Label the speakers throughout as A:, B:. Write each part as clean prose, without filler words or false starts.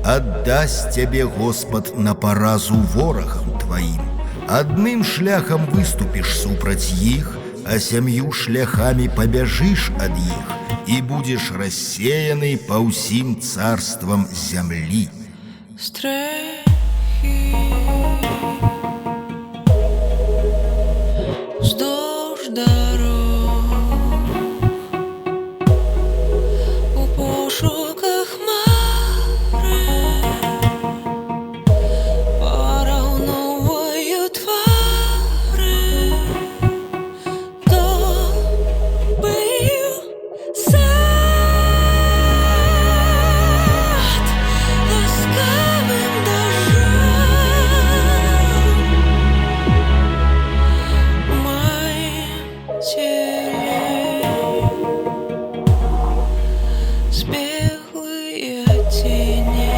A: Отдасть тебе Господ на поразу ворогам твоим. Одним шляхом выступишь супраць іх, а 7 шляхами побяжишь от іх, и будешь рассеяны по всем царствам земли.
B: Вздовж дорог у пошуках хмари пораўноўваю твары. То быў сад ласкавым дажджом у маім целе збеглыя тени.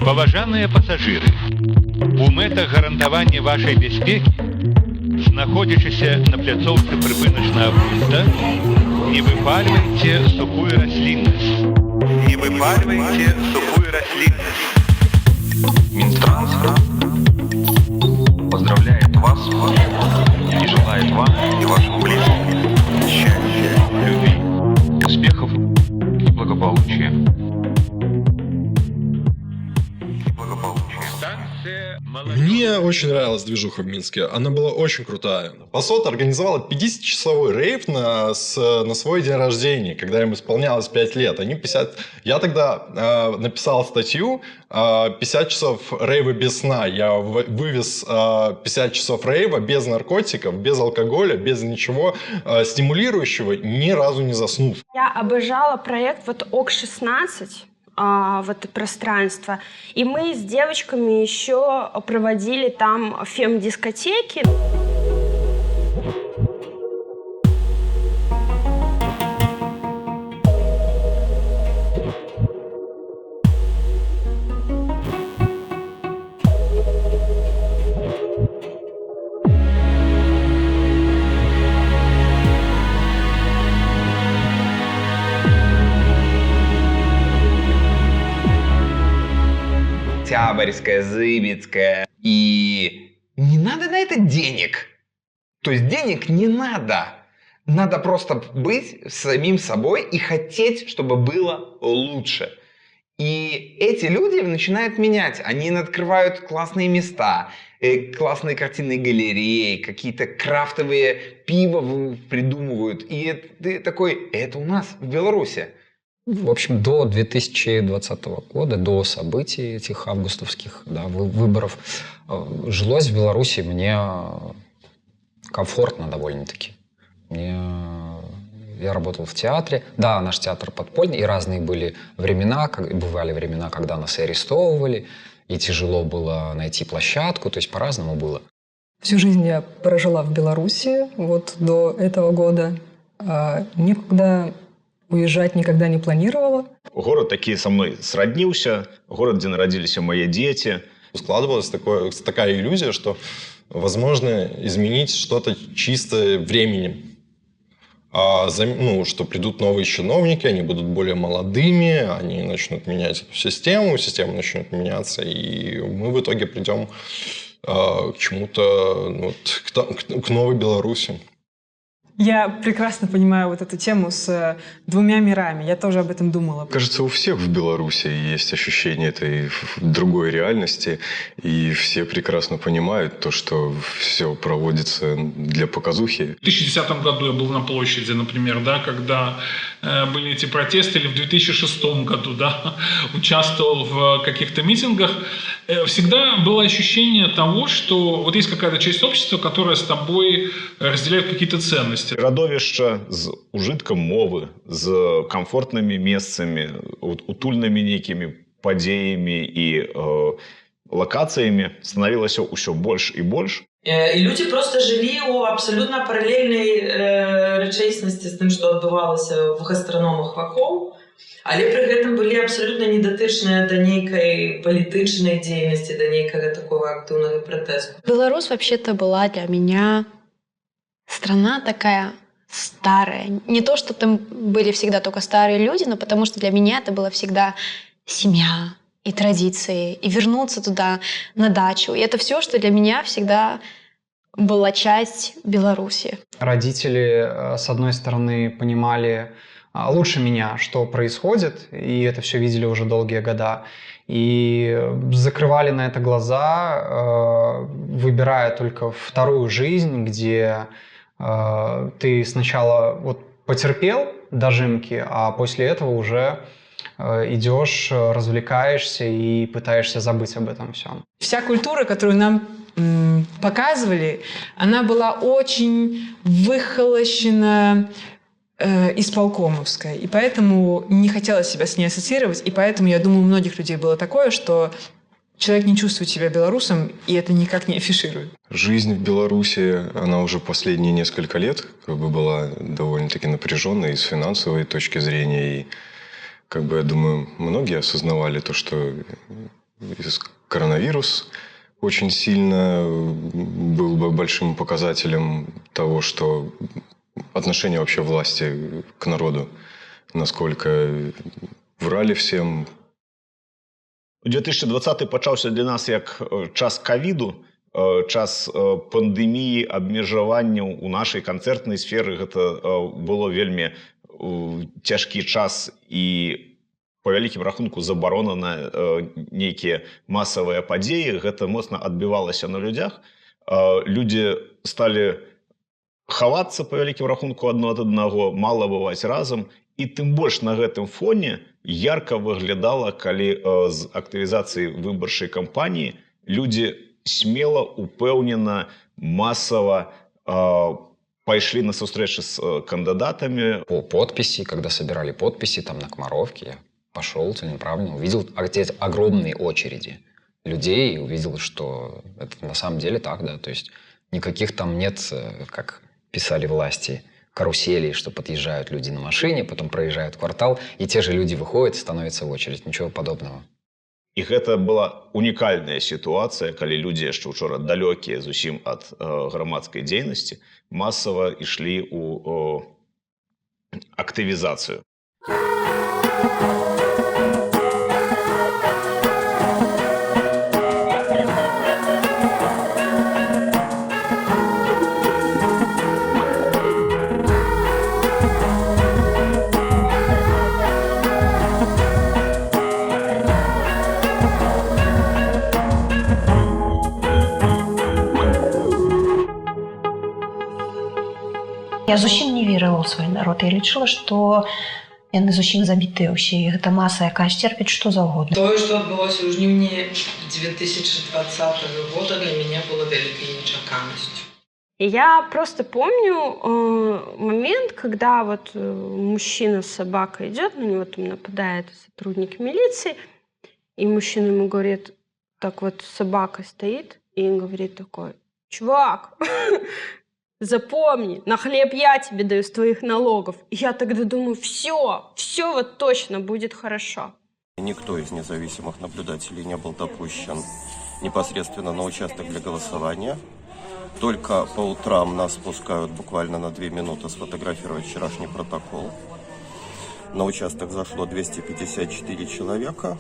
C: Паважаныя пасажыры, у мэтах гарантавання вашай бяспекі, знаходзячыся на пляцоўцы прыпыначнага пункта, не выпальвайце сухую расліннасць. Не выпальвайце сухую расліннасць.
D: Минтранс поздравляет вас и желает вам и вашим близким счастья, любви, успехов и благополучия.
E: Мне очень нравилась движуха в Минске. Она была очень крутая. Пасот организовала 50-часовой рейв на свой день рождения, когда им исполнялось 5 лет. Я тогда написал статью «50 часов рейва без сна». Я вывез 50 часов рейва без наркотиков, без алкоголя, без ничего стимулирующего, ни разу не заснув.
F: Я обожала проект ОК-16. В это пространство. И мы с девочками еще проводили там фем-дискотеки.
G: Октябрьская, Зыбицкая. И не надо на это денег. То есть денег не надо. Надо просто быть самим собой и хотеть, чтобы было лучше. И эти люди начинают менять. Они открывают классные места, классные картинные галереи, какие-то крафтовые пиво придумывают. И ты такой, это у нас в Беларуси.
H: В общем, до 2020 года, до событий этих августовских выборов, жилось в Беларуси мне комфортно довольно-таки. Я работал в театре. Да, наш театр подпольный, и разные были времена, бывали времена, когда нас и арестовывали, и тяжело было найти площадку, то есть по-разному было.
I: Всю жизнь я прожила в Беларуси, вот до этого года. Никуда уезжать никогда не планировала.
J: Город таки со мной сроднился, город, где народились мои дети.
E: Складывалась такая иллюзия, что возможно изменить что-то чисто временем. Что придут новые чиновники, они будут более молодыми, они начнут менять эту система начнет меняться, и мы в итоге придем к чему-то, к новой Беларуси.
K: Я прекрасно понимаю вот эту тему с двумя мирами. Я тоже об этом думала.
L: Кажется, у всех в Беларуси есть ощущение этой другой реальности. И все прекрасно понимают то, что все проводится для показухи.
M: В 2010 году я был на площади, например, когда были эти протесты, или в 2006 году участвовал в каких-то митингах. Всегда было ощущение того, что вот есть какая-то часть общества, которая с тобой разделяет какие-то ценности.
J: Радовішча з ужитком мови, з комфортними месцами, утульними некими падзеями и локациями становилось все больше и больше.
N: І люди просто жили у абсолютно паралельній речейсності з тим, що відбувалося в гастрономах вокруг. Але пры гэтым былі абсалютна недатычныя да нейкай палітычнай дзейнасці, да нейкага такого актыўнага пратэсту.
O: Беларусь вообще-то была для меня страна такая старая. Не то, что там были всегда только старые люди, но потому что для меня это была всегда семья и традиции, и вернуться туда на дачу. И это все, что для меня всегда была часть Беларуси.
P: Родители, с одной стороны, понимали лучше меня, что происходит, и это все видели уже долгие года, и закрывали на это глаза, выбирая только вторую жизнь, где ты сначала вот потерпел дожимки, а после этого уже идешь, развлекаешься и пытаешься забыть об этом всем.
K: Вся культура, которую нам показывали, она была очень выхолощена, исполкомовская. И поэтому не хотелось себя с ней ассоциировать. И поэтому, я думаю, у многих людей было такое, что человек не чувствует себя белорусом, и это никак не афиширует.
L: Жизнь в Беларуси, она уже последние несколько лет была довольно-таки напряженной с финансовой точки зрения. И, я думаю, многие осознавали то, что коронавирус очень сильно был бы большим показателем того, что отношение вообще власти к народу, насколько врали всем.
J: 2020 пачаўся для нас як час ковіду, час пандэміі, абмежаванняў у нашай канцэртнай сферы. Гэта было вельмі цяжкі час і по вялікім рахунку забарона на нейкія масавыя падзеі. Гэта моцна адбівалася на людзях. Людзі сталі хавацца по вялікім рахунку адно ад аднаго, мала бываць разам. І тым больш на гэтым фоне ярка выглядала, калі з актывізацыі выбарчай кампаніі людзі смела, упэўнена, масава пошли на встречи с кандидатами.
H: По подписи, когда собирали подписи там на Комаровке, я пошел целенаправленно, увидел огромные очереди людей, и увидел, что это на самом деле так, да, то есть никаких там нет, как писали власти, каруселей, что подъезжают люди на машине, потом проезжают квартал, и те же люди выходят и становятся в очередь. Ничего подобного.
J: І гэта была унікальная сітуацыя, калі людзі яшчэ учора далёкія зусім ад грамадскай дзейнасці, масава ішлі ў актывізацыю.
Q: Я зусім не верыла ў свой народ. Я лічыла, што яны зусім забітыя ўсе. І гэта маса, якая сцерпіць што заўгодна.
N: Тое, што адбылося ў жніўні 2020 года, для меня было вялікай нечаканасцю.
F: И я просто помню момент, когда вот мужчина с собакой идет, на него там нападает сотрудник милиции, и мужчина ему говорит, так вот собака стоит, и он говорит такой: чувак, запомни, на хлеб я тебе даю с твоих налогов. И я тогда думаю, все вот точно будет хорошо.
R: Никто из независимых наблюдателей не был допущен непосредственно на участок для голосования. Только по утрам нас пускают буквально на 2 минуты сфотографировать вчерашний протокол. На участок зашло 254 человека.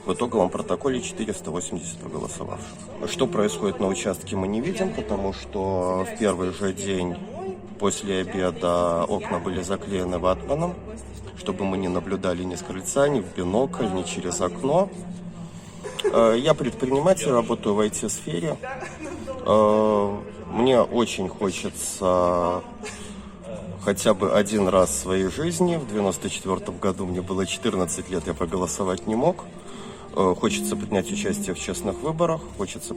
R: В итоговом протоколе 480 проголосовавших. Что происходит на участке, мы не видим, потому что в первый же день после обеда окна были заклеены ватманом, чтобы мы не наблюдали ни с крыльца, ни в бинокль, ни через окно. Я предприниматель, работаю в IT-сфере. Мне очень хочется хотя бы один раз в своей жизни. В 1994 году мне было 14 лет, я проголосовать не мог. Хочется принять участие в честных выборах, хочется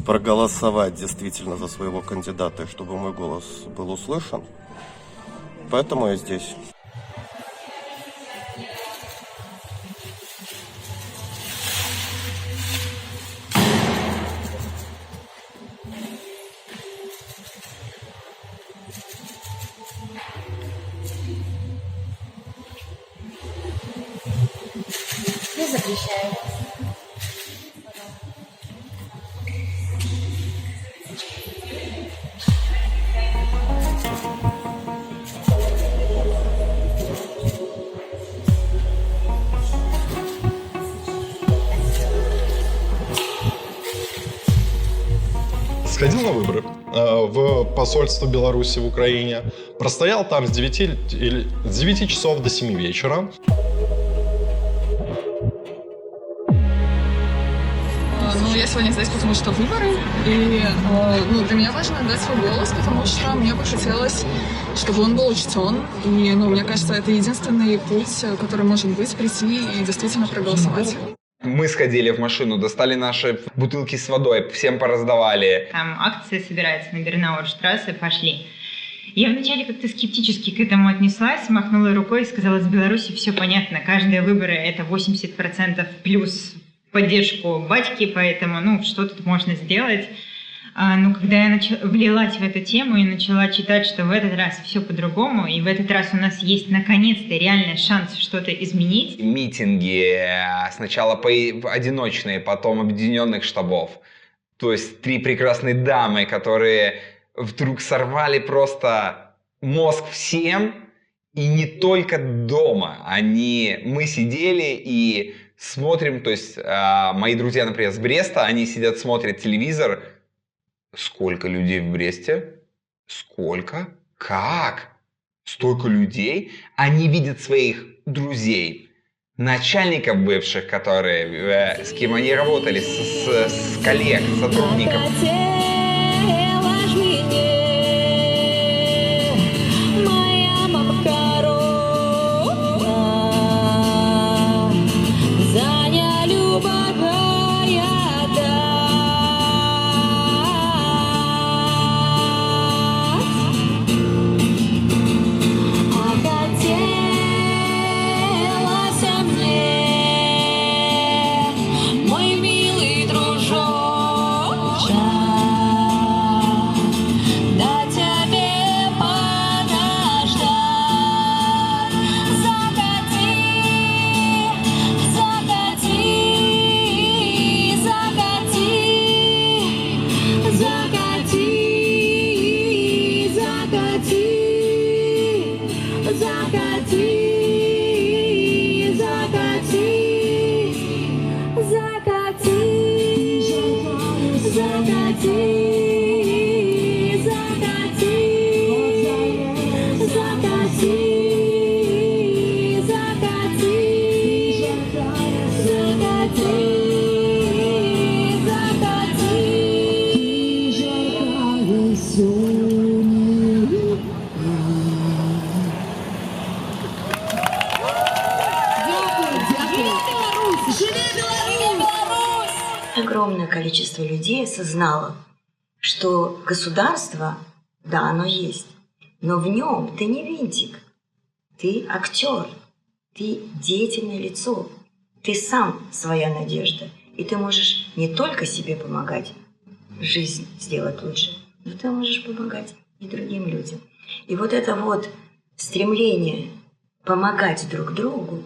R: проголосовать действительно за своего кандидата, чтобы мой голос был услышан. Поэтому я здесь.
S: запрещаю.
E: Сходил на выборы в посольство Беларуси в Украине, простоял там с 9 часов до 7 вечера.
T: Ну, я сегодня здесь, потому что выборы, и для меня важно отдать свой голос, потому что мне бы хотелось, чтобы он был учтен, и, мне кажется, это единственный путь, который может быть, прийти и действительно проголосовать.
G: Мы сходили в машину, достали наши бутылки с водой, всем пораздавали.
U: Там акция собирается на Бернауэрштрассе, пошли. Я вначале как-то скептически к этому отнеслась, махнула рукой и сказала, с Беларуси все понятно, каждые выборы это 80% плюс поддержку батьки, поэтому, что тут можно сделать. Но когда я влилась в эту тему и начала читать, что в этот раз все по-другому, и в этот раз у нас есть наконец-то реальный шанс что-то изменить.
G: Митинги сначала одиночные, потом объединенных штабов. То есть 3 прекрасные дамы, которые вдруг сорвали просто мозг всем, и не только дома. Мы сидели и смотрим, то есть мои друзья, например, с Бреста, они сидят, смотрят телевизор. Сколько людей в Бресте? Сколько? Как? Столько людей? Они видят своих друзей, начальников бывших, которые, с кем они работали, с коллег, сотрудников.
V: Огромное количество людей осознало, что государство, да, оно есть, но в нем ты не винтик, ты актер, ты деятельное лицо, ты сам своя надежда, и ты можешь не только себе помогать, жизнь сделать лучше, но ты можешь помогать и другим людям. И вот это вот стремление помогать друг другу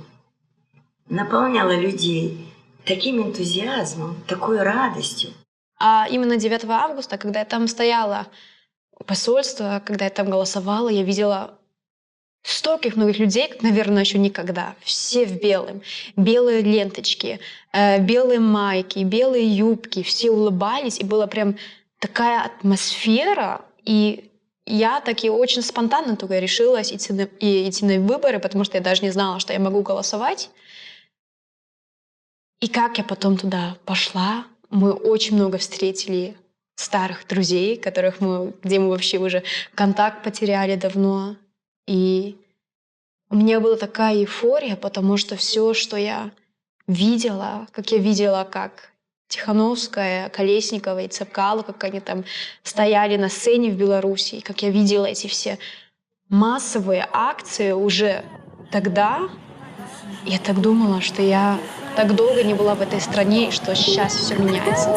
V: наполняло людей таким энтузиазмом, такой радостью.
O: А именно 9 августа, когда я там стояла у посольства, когда я там голосовала, я видела стольких многих людей, как, наверное, еще никогда. Все в белом. Белые ленточки, белые майки, белые юбки. Все улыбались, и была прям такая атмосфера. И я таки очень спонтанно только решилась идти на выборы, потому что я даже не знала, что я могу голосовать. И как я потом туда пошла, мы очень много встретили старых друзей, где мы вообще уже контакт потеряли давно. И у меня была такая эйфория, потому что все, что я видела, как Тихановская, Колесникова и Цепкало, как они там стояли на сцене в Беларуси, как я видела эти все массовые акции уже тогда, я так думала, что я так долго не была в этой стране, и что сейчас все меняется.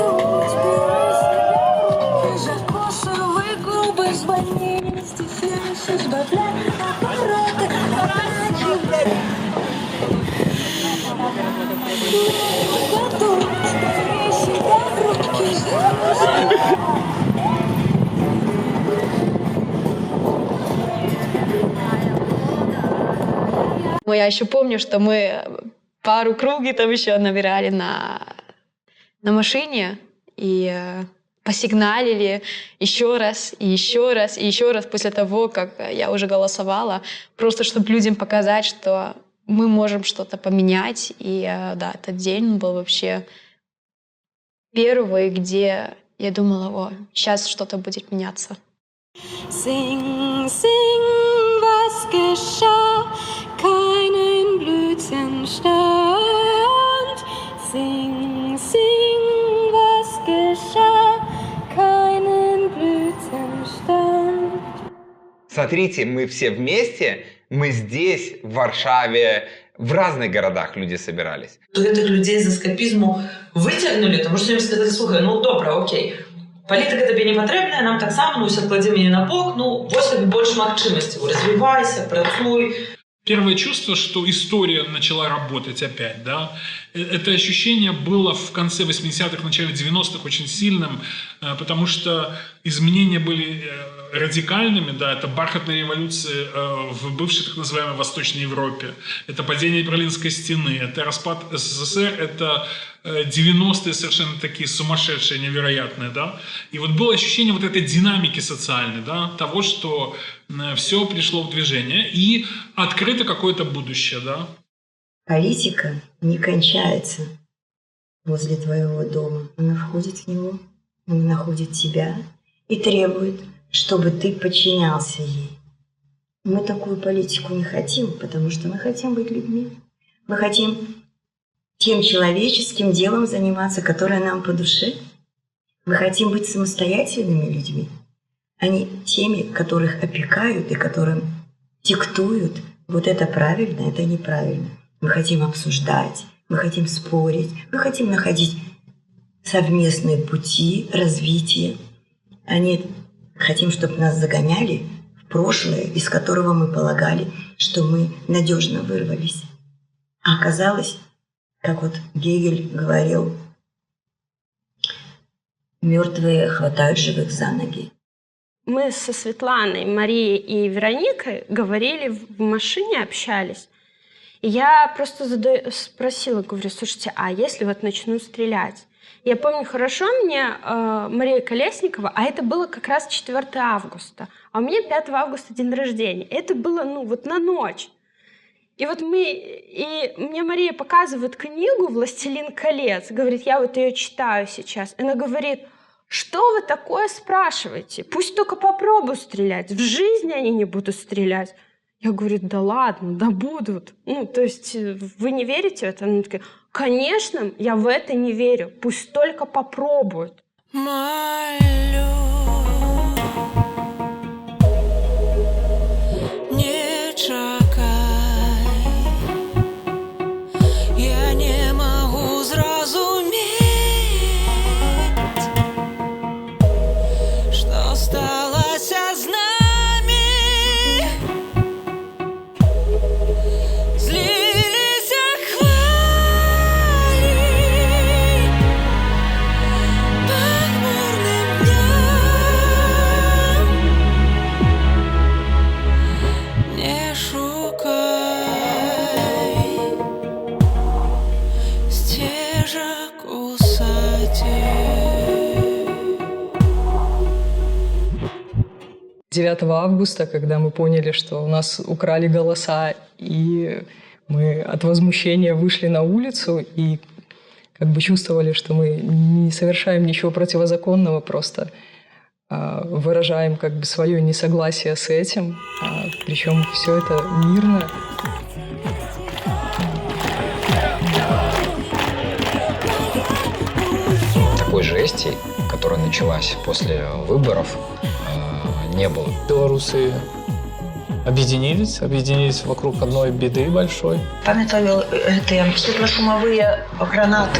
O: Я еще помню, что мы пару круги там еще набирали на машине и посигналили еще раз, и еще раз, и еще раз после того, как я уже голосовала, просто чтобы людям показать, что мы можем что-то поменять. И да, этот день был вообще первый, где я думала, сейчас что-то будет меняться.
B: Sing, sing, was geschah? Keinen Blütenstand. Sing, sing, was geschah? Keinen Blütenstand.
G: Смотрите, мы все вместе, мы здесь, в Варшаве, в разных городах люди собирались.
N: Гэтых людзей з эскапізму выцягнулі, тому што ім сказалі, слухай, ну добра, окей, палітыка табе не патрэбная, нам таксама, ну, адкладзем яе на бок, ну, вось табе больш магчымасцяў, развівайся, працуй.
M: Первое чувство, что история начала работать опять, да, это ощущение было в конце 80-х, начале 90-х очень сильным, потому что изменения были радикальными, да, это бархатные революции в бывшей так называемой Восточной Европе, это падение Берлинской стены, это распад СССР, это 90-е совершенно такие сумасшедшие, невероятные, да, и вот было ощущение вот этой динамики социальной, да, того, что все пришло в движение и открыто какое-то будущее, да.
V: Политика не кончается возле твоего дома. Она входит в него, она находит тебя и требует, чтобы ты подчинялся ей. Мы такую политику не хотим, потому что мы хотим быть людьми. Мы хотим тем человеческим делом заниматься, которое нам по душе. Мы хотим быть самостоятельными людьми, а не теми, которых опекают и которым диктуют, вот это правильно, это неправильно. Мы хотим обсуждать, мы хотим спорить, мы хотим находить совместные пути развития, а не хотим, чтобы нас загоняли в прошлое, из которого мы полагали, что мы надежно вырвались. А оказалось, как вот Гегель говорил, мертвые хватают живых за ноги.
F: Мы со Светланой, Марией и Вероникой говорили в машине, общались. И я просто спросила, говорю, слушайте, а если вот начну стрелять? Я помню хорошо, мне Мария Колесникова, а это было как раз 4 августа, а у меня 5 августа день рождения. Это было, вот на ночь. И вот мне Мария показывает книгу «Властелин колец», говорит, я вот ее читаю сейчас. Она говорит, что вы такое спрашиваете? Пусть только попробую стрелять. В жизни они не будут стрелять. Я говорю, да ладно, да будут. То есть вы не верите в это? Она такая, конечно, я в это не верю. Пусть только попробуют.
B: Не чакай, я не могу зразуметь, что сталося з нами. Злилися хвалі похмурним дням. Не шукай стежок у саді.
I: 9 августа, когда мы поняли, что у нас украли голоса, и мы от возмущения вышли на улицу и как бы чувствовали, что мы не совершаем ничего противозаконного, просто выражаем как бы свое несогласие с этим, причем все это мирно.
H: Такой жести, которая началась после выборов, не было.
A: Белорусы объединились вокруг одной беды большой.
Q: Памятаю эти светлошумовые гранаты.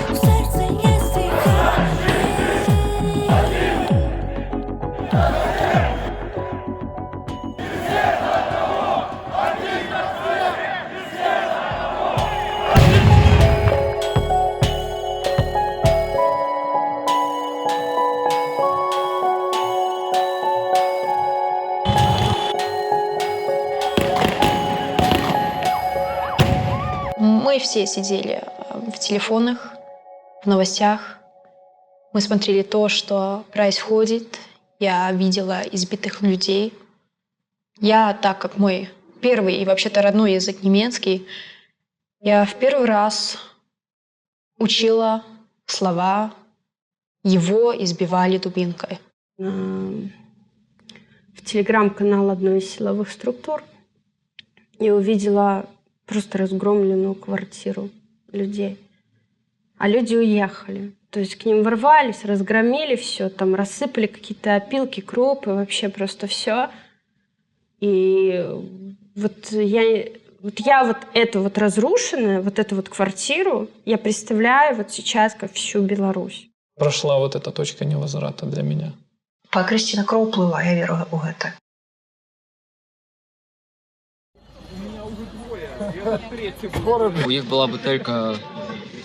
O: домой все сидели в телефонах, в новостях. Мы смотрели то, что происходит. Я видела избитых людей. Я, так как мой первый и вообще-то родной язык немецкий, я в первый раз учила слова «его избивали дубинкой».
F: В телеграм-канал одной из силовых структур я увидела просто разгромленную квартиру людей. А люди уехали. То есть к ним ворвались, разгромили все, там рассыпали какие-то опилки, крупы, вообще просто все. И вот я эту вот разрушенную, вот эту вот квартиру, я представляю вот сейчас как всю Беларусь.
A: Прошла вот эта точка невозврата для меня.
Q: Па Крысціна кроў плыла, я веру ў гэта.
C: У них была бутылька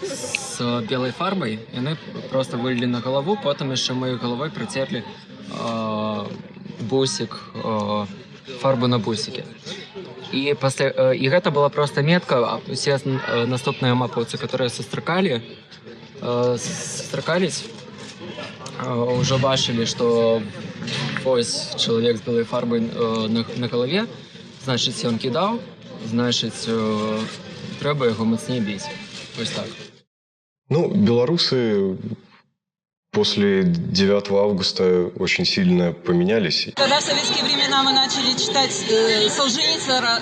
C: с белой фарбой, и они просто вылили на голову, потом еще моей головой протерли бусик, фарбу на бусике. И это была просто метка, а все наступные маповцы, которые состракались, уже бачили, что ось человек с белой фарбой на голове, значит, он кидал, значит, треба его мощнее бить. Ось так.
L: Ну, белорусы после 9 августа очень сильно поменялись.
N: Когда в советские времена мы начали читать Солженицына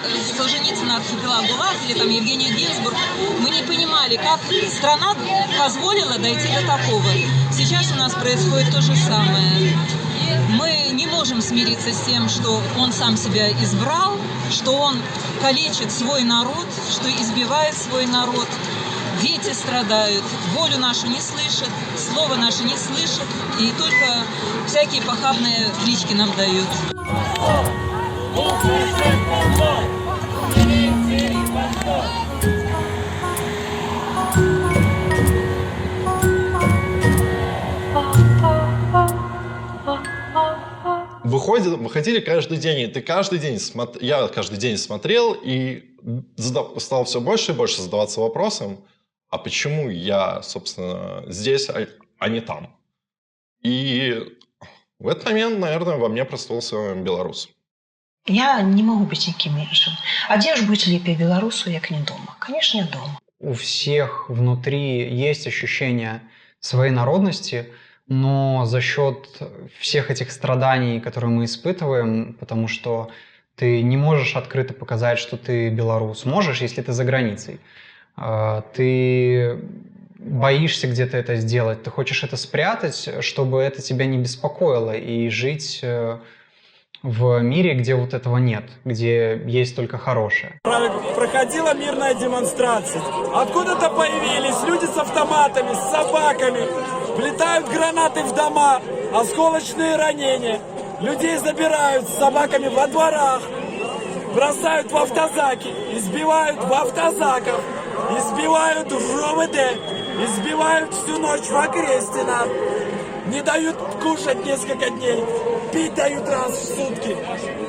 N: «Архипелаг ГУЛАГ» или там Евгения Гинзбург, мы не понимали, как страна позволила дойти до такого. Сейчас у нас происходит то же самое. Мы не можем смириться с тем, что он сам себя избрал, что он калечит свой народ, что избивает свой народ. Дети страдают, волю нашу не слышат, слово наше не слышат, и только всякие похабные клички нам дают.
E: Выходили каждый день, и ты каждый день я каждый день смотрел и стал все больше и больше задаваться вопросом, а почему я, собственно, здесь, а не там? И в этот момент, наверное, во мне проснулся белорус.
Q: Я не могу быть никем меньшим. А где ж быть лепей белорусу, як не дома? Конечно, дома.
P: У всех внутри есть ощущение своей народности, но за счет всех этих страданий, которые мы испытываем, потому что ты не можешь открыто показать, что ты белорус. Можешь, если ты за границей. Ты боишься где-то это сделать, ты хочешь это спрятать, чтобы это тебя не беспокоило, и жить в мире, где вот этого нет, где есть только хорошее.
S: Проходила мирная демонстрация. Откуда-то появились люди с автоматами, с собаками, влетают гранаты в дома, осколочные ранения. Людей забирают с собаками во дворах, бросают в автозаки, избивают в автозаках, избивают в РОВД, избивают всю ночь в Окрестино, не дают кушать несколько дней, пить дают раз в сутки.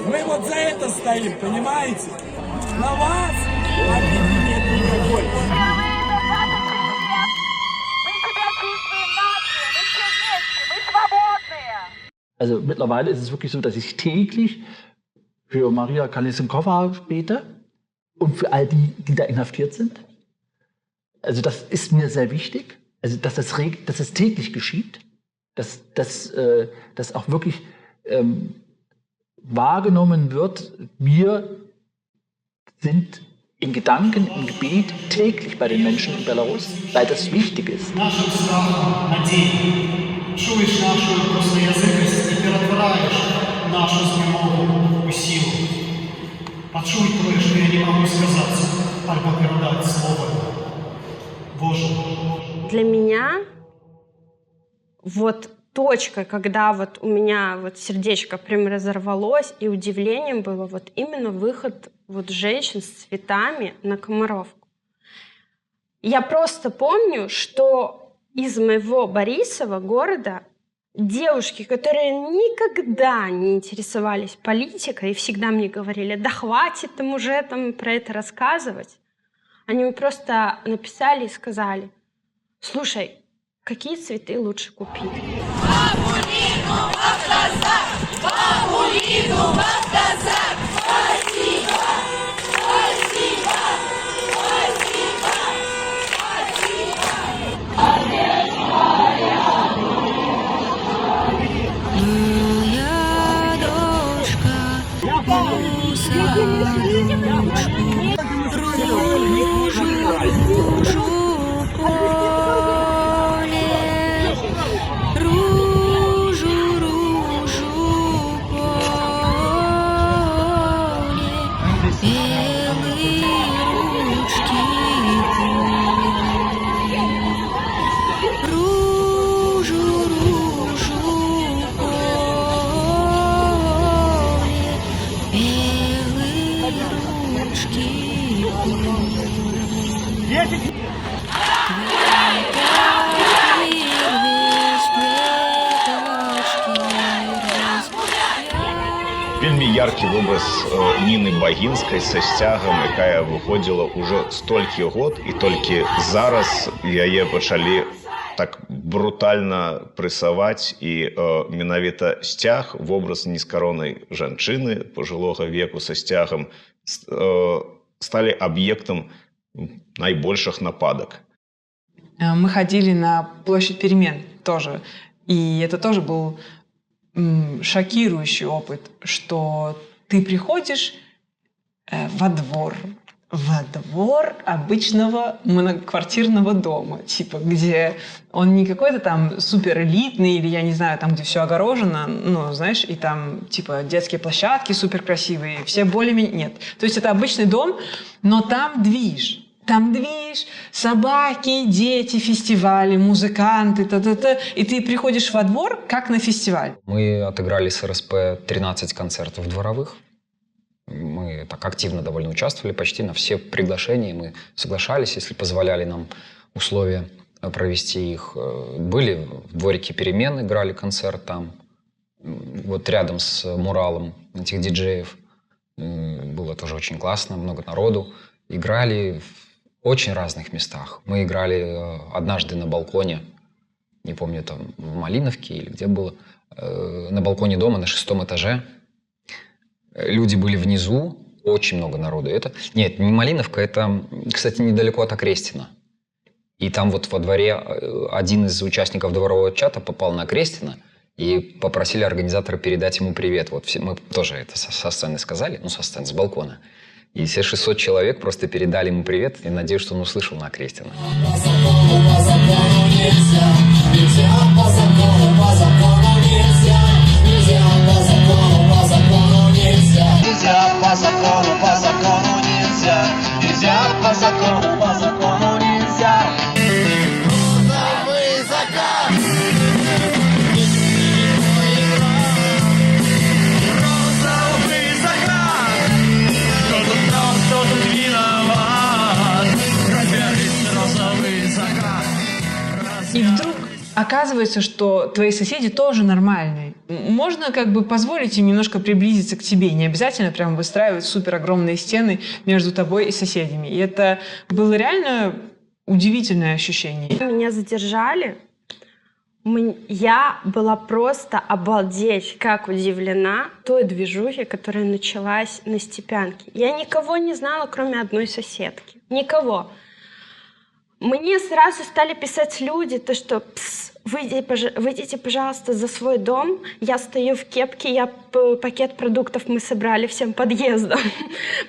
S: Мы вот за это стоим, понимаете? На вас обиды нет никакой.
W: Also mittlerweile ist es wirklich so, dass ich täglich für Maria Kalesnikova bete und für all die, die da inhaftiert sind. Also das ist mir sehr wichtig, also dass das täglich geschieht, dass das auch wirklich wahrgenommen wird. Wir sind in Gedanken, im Gebet täglich bei den Menschen in Belarus, weil das wichtig ist.
X: Чуєш нашу простоязикость і перетвораєш нашу знемогу у силу. Почуй то, що я не могу сказать, або передать слово Боже.
F: Для меня вот точка, когда вот у меня вот сердечко прям разорвалось, и удивлением было вот именно выход вот женщин с цветами на Комаровку. Я просто помню, что из моего Борисова города девушки, которые никогда не интересовались политикой и всегда мне говорили, да хватит там уже там про это рассказывать, Они мне просто написали и сказали: слушай, какие цветы лучше купить?
D: Вельмі яркі вобраз Ніны Багінскай са сцягам, якая выходзіла ўжо столькі год, і толькі зараз яе пачалі так брутальна прэсаваць, і менавіта сцяг, вобраз нізкаронай жанчыны пажылога веку са сцягам сталі аб'ектам найбольшых нападак.
J: Мы ходили на площадь перемен тоже, и это тоже был шокирующий опыт, что ты приходишь во двор обычного моноквартирного дома, типа, где он не какой-то там супер элитный, или я не знаю, там, где все огорожено, ну, знаешь, и там, типа, детские площадки супер красивые, все более-менее... Нет. То есть это обычный дом, но там движ. Там движ, собаки, дети, фестивали, музыканты, та-та-та. И ты приходишь во двор, как на фестиваль.
H: Мы отыграли с РСП 13 концертов дворовых. Мы так активно довольно участвовали почти на все приглашения. Мы соглашались, если позволяли нам условия провести их. Были в дворике перемен, играли концерт там. Вот рядом с муралом этих диджеев. Было тоже очень классно, много народу. Играли в очень разных местах. Мы играли однажды на балконе, не помню, там в Малиновке или где было, на балконе дома на 6-м этаже. Люди были внизу, очень много народу. Это... Нет, не Малиновка, это, кстати, недалеко от Окрестина. И там вот во дворе один из участников дворового чата попал на Окрестина, и попросили организатора передать ему привет. Вот все, мы тоже это со сцены сказали, ну, со сцены, с балкона. И все 600 человек просто передали ему привет, и надеюсь, что он услышал на Окрестина.
J: И вдруг оказывается, что твои соседи тоже нормальные. Можно как бы позволить им немножко приблизиться к тебе. Не обязательно прям выстраивать супер огромные стены между тобой и соседями. И это было реально удивительное ощущение.
F: Меня задержали. Я была просто обалдеть, как удивлена той движухе, которая началась на Степянке. Я никого не знала, кроме одной соседки. Никого. Мне сразу стали писать люди, то что выйдите, пожалуйста, за свой дом. Я стою в кепке, пакет продуктов мы собрали всем подъездом.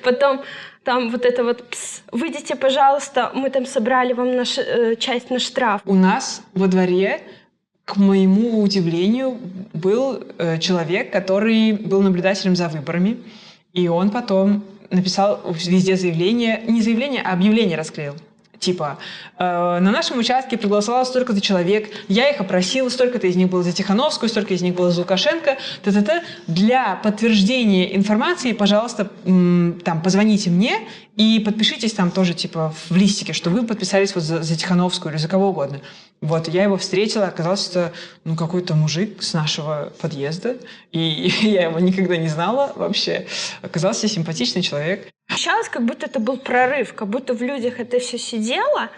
F: Потом там вот это вот выйдите, пожалуйста, мы там собрали вам часть на штраф.
J: У нас во дворе, к моему удивлению, был человек, который был наблюдателем за выборами. И он потом написал везде заявление, не заявление, а объявление расклеил. Типа, на нашем участке проголосовало столько-то человек, я их опросила, столько-то из них было за Тихановскую, столько из них было за Лукашенко. Для подтверждения информации, пожалуйста, там, позвоните мне и подпишитесь там тоже, типа, в листике, что вы подписались вот за Тихановскую или за кого угодно. Вот, я его встретила, оказалось, что какой-то мужик с нашего подъезда, и я его никогда не знала вообще. Оказался симпатичный человек.
F: Ощущалось, как будто это был прорыв, как будто в людях это все сидело,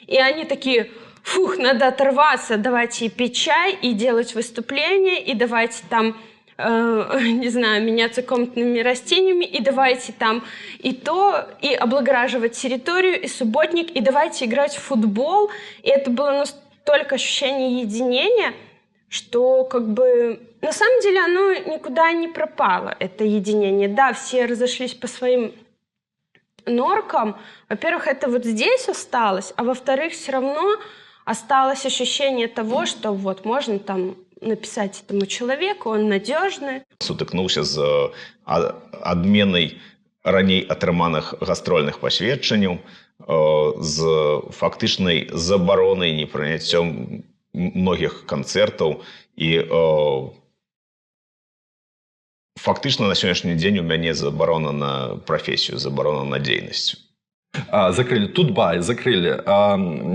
F: и они такие: фух, надо оторваться, давайте и пить чай, и делать выступления, и давайте там, не знаю, меняться комнатными растениями, и давайте там и то, и облагораживать территорию, и субботник, и давайте играть в футбол. И это было настолько ощущение единения, что как бы на самом деле оно никуда не пропало, это единение. Да, все разошлись по своим норкам. Во-первых, это вот здесь осталось, а во-вторых, все равно осталось ощущение того, что вот можно там написать этому человеку, он надежный.
D: Сутыкнуўся з адменай раней атрыманых гастрольных пасведчанняў, з фактычнай забаронай непрыняццём многіх канцэртаў і фактычна на сённяшні дзень у мяне забарона на прафесію, забарона на дзейнасць.
E: Закрыли Тутбай, закрыли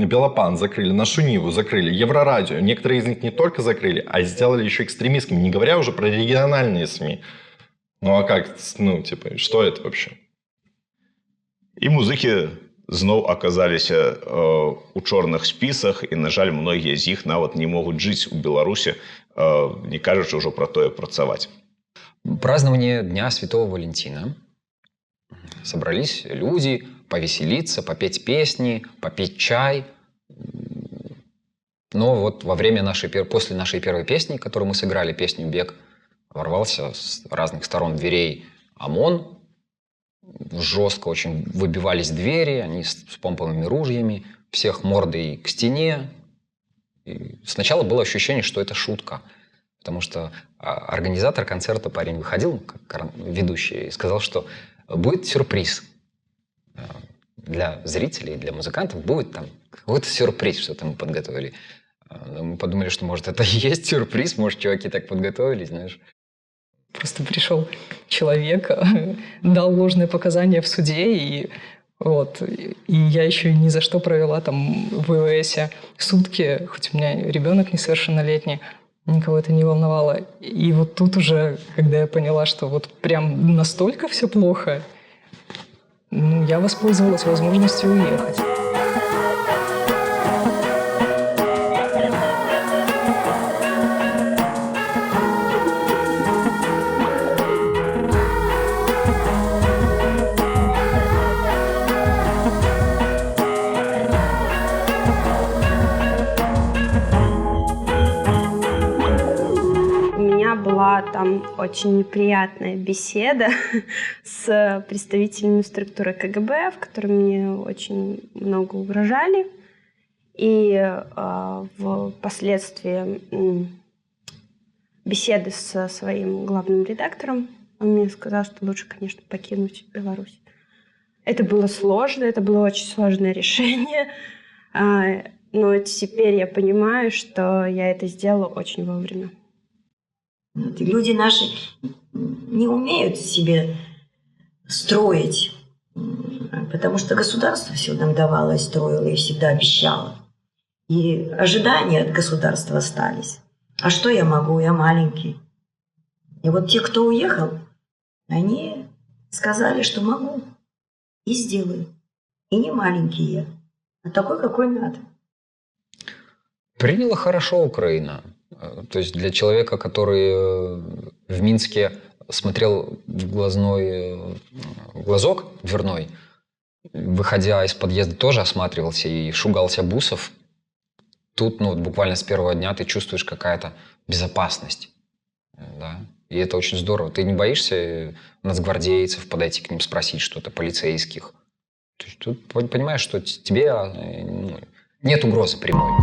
E: Белопан, закрыли Нашу Ниву, закрыли Еврорадио. Некоторые из них не только закрыли, а сделали еще экстремистскими, не говоря уже про региональные СМИ. Ну а как, ну типа, что это вообще?
D: І музыкі зноў аказаліся у чорных спісах, і, на жаль, многія з іх нават не могуць жыць у Беларусі, не кажучы ўжо пра тое працаваць.
H: Празднование Дня Святого Валентина. Собрались люди повеселиться, попеть песни, попить чай. Но вот во время после нашей первой песни, которую мы сыграли, песню «Бег», ворвался с разных сторон дверей ОМОН. Жестко очень выбивались двери, они с помповыми ружьями, всех мордой к стене. И сначала было ощущение, что это шутка. Потому что организатор концерта, парень, выходил, как ведущий, и сказал, что будет сюрприз. Для зрителей, для музыкантов будет там какой-то сюрприз, что-то мы подготовили. Мы подумали, что, может, это и есть сюрприз, может, чуваки так подготовились, знаешь.
I: Просто пришел человек, дал ложные показания в суде, и я еще ни за что провела там в ВВСе сутки, хоть у меня ребенок несовершеннолетний, никого это не волновало. И вот тут уже, когда я поняла, что вот прям настолько все плохо, я воспользовалась возможностью уехать.
F: Была там очень неприятная беседа с представителями структуры КГБ, в которой мне очень много угрожали. И впоследствии беседы со своим главным редактором, он мне сказал, что лучше, конечно, покинуть Беларусь. Это было сложно, это было очень сложное решение. Но теперь я понимаю, что я это сделала очень вовремя.
V: Люди наши не умеют себе строить, потому что государство все нам давало и строило, и всегда обещало. И ожидания от государства остались. А что я могу? Я маленький. И вот те, кто уехал, они сказали, что могу и сделаю. И не маленький я, а такой, какой надо.
H: Приняла хорошо Украина. То есть для человека, который в Минске смотрел в глазок дверной, выходя из подъезда, тоже осматривался и шугался бусов, тут буквально с первого дня ты чувствуешь какая-то безопасность. Да? И это очень здорово. Ты не боишься нацгвардейцев подойти к ним, спросить что-то, полицейских. То есть тут понимаешь, что тебе нет угрозы прямой.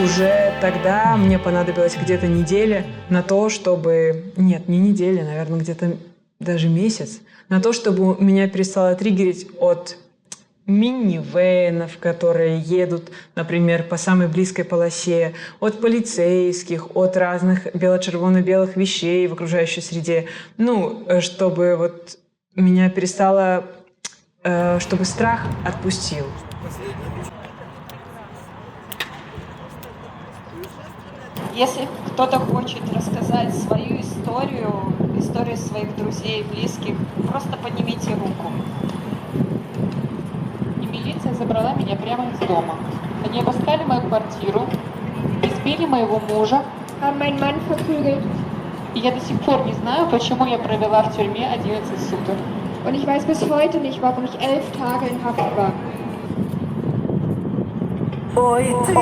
J: Уже тогда мне понадобилось где-то неделя на то, чтобы... Нет, не неделя, наверное, где-то даже месяц на то, чтобы меня перестало триггерить от минивенов, которые едут, например, по самой близкой полосе, от полицейских, от разных бело-червоно-белых вещей в окружающей среде. Ну, чтобы вот меня перестало, чтобы страх отпустил.
K: Если кто-то хочет рассказать свою историю, историю своих друзей, близких, просто поднимите руку.
R: И милиция забрала меня прямо из дома. Они обыскали мою квартиру, избили моего мужа. И я до сих пор не знаю, почему я провела в тюрьме 11 суток.
T: Und ich weiß bis heute nicht, warum ich 11 Tage in Haft war.
B: Ой, ты,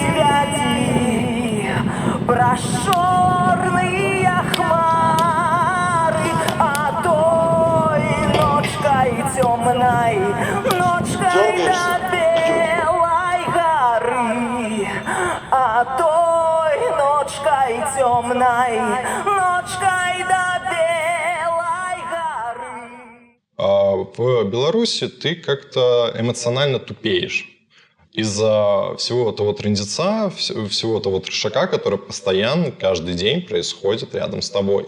B: святи, прошорные хмары, а той ночкой темной, ночкой до белой горы, а той ночкой темной, ночкой до белой горы.
E: В Беларуси ты как-то эмоционально тупеешь. Из-за всего этого трындеца, всего этого трешака, который постоянно, каждый день происходит рядом с тобой.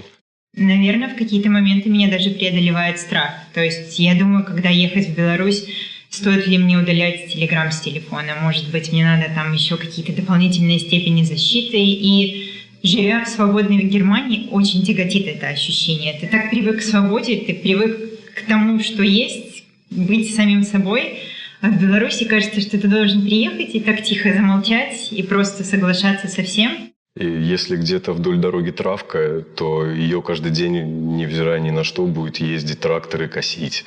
U: Наверное, в какие-то моменты меня даже преодолевает страх. То есть я думаю, когда ехать в Беларусь, стоит ли мне удалять Telegram с телефона. Может быть, мне надо там еще какие-то дополнительные степени защиты. И живя в свободной Германии, очень тяготит это ощущение. Ты так привык к свободе, ты привык к тому, что есть, быть самим собой. А в Беларуси кажется, что ты должен приехать и так тихо замолчать и просто соглашаться со всем.
L: И если где-то вдоль дороги травка, то ее каждый день, невзирая ни на что, будет ездить трактор и косить.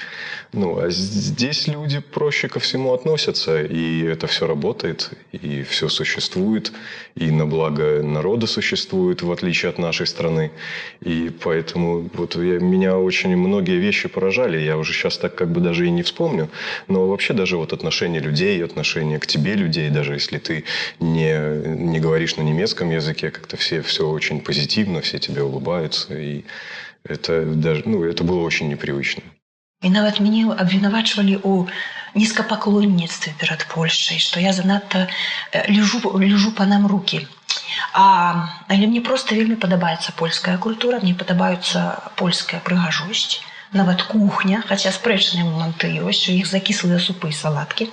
L: Ну, а здесь люди проще ко всему относятся, и это все работает, и все существует, и на благо народа существует, в отличие от нашей страны. И поэтому вот меня очень многие вещи поражали, я уже сейчас так как бы даже и не вспомню, но вообще даже вот отношение людей, отношение к тебе людей, даже если ты не говоришь на немецком языке, как-то все очень позитивно, все тебе улыбаются, и это даже, это было очень непривычно.
Q: І нават мяне абвінавачвалі ў нізкапаклонніцтве перад Польшчай, што я занадта лежу панам рукі. Але мне проста вельмі падабаецца польская культура, мне падабаюцца польская прыгажосць, нават кухня, хаця спрэчныя моманты ёсць, што іх закіслыя супы і салаткі.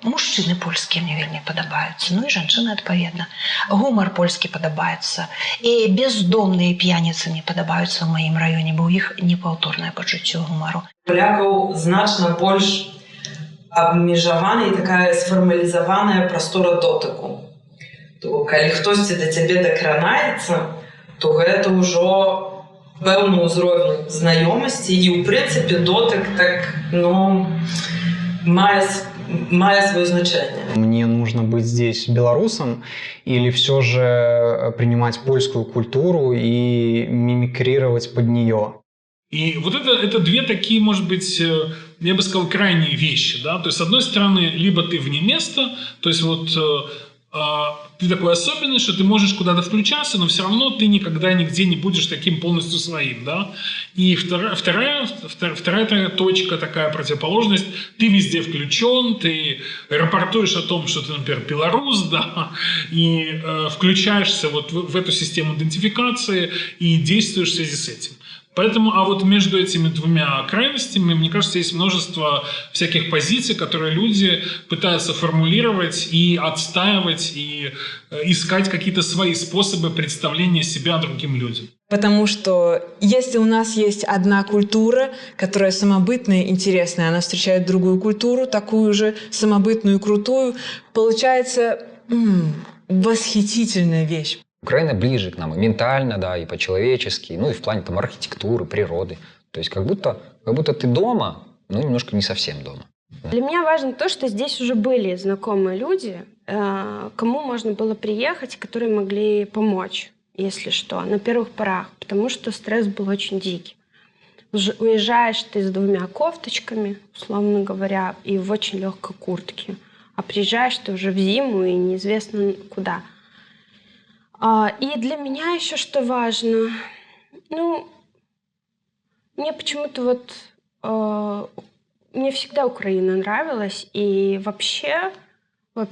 Q: Мужчыны польскія мне вельмі падабаюцца, ну і жанчыны адпаведна. Гумар польскі падабаецца. І бездомныя п'яніцы мне падабаюцца ў маім раёне, бо ў іх непаўторнае пачуццё гумару.
N: Полякаў значна больш абмежаваная і такая сфармалізаваная прастора дотыку. То калі хтосьці да цябе дакранаецца, то гэта ўжо пэўны ўзровень знаёмасці і ў прынцыпе дотык так, мае свое значение.
P: Мне нужно быть здесь белорусом или все же принимать польскую культуру и мимикрировать под нее?
M: И вот это две такие, может быть, я бы сказал, крайние вещи. Да? То есть, с одной стороны, либо ты вне места, то есть вот ты такой особенный, что ты можешь куда-то включаться, но все равно ты никогда нигде не будешь таким полностью своим. Да? И вторая точка, такая противоположность, ты везде включен, ты рапортуешь о том, что ты, например, белорус, да, и включаешься вот в эту систему идентификации и действуешь в связи с этим. Поэтому, а вот между этими двумя крайностями, мне кажется, есть множество всяких позиций, которые люди пытаются формулировать и отстаивать, и искать какие-то свои способы представления себя другим людям.
J: Потому что если у нас есть одна культура, которая самобытная, интересная, она встречает другую культуру, такую же самобытную, крутую, получается восхитительная вещь.
H: Украина ближе к нам и ментально, да, и по-человечески, ну и в плане там архитектуры, природы. То есть как будто ты дома, но немножко не совсем дома.
F: Для меня важно то, что здесь уже были знакомые люди, кому можно было приехать, которые могли помочь, если что, на первых порах, потому что стресс был очень дикий. Уезжаешь ты с 2 кофточками, условно говоря, и в очень легкой куртке, а приезжаешь ты уже в зиму и неизвестно куда. И для меня еще что важно, Мне почему-то вот... мне всегда Украина нравилась. И вообще... На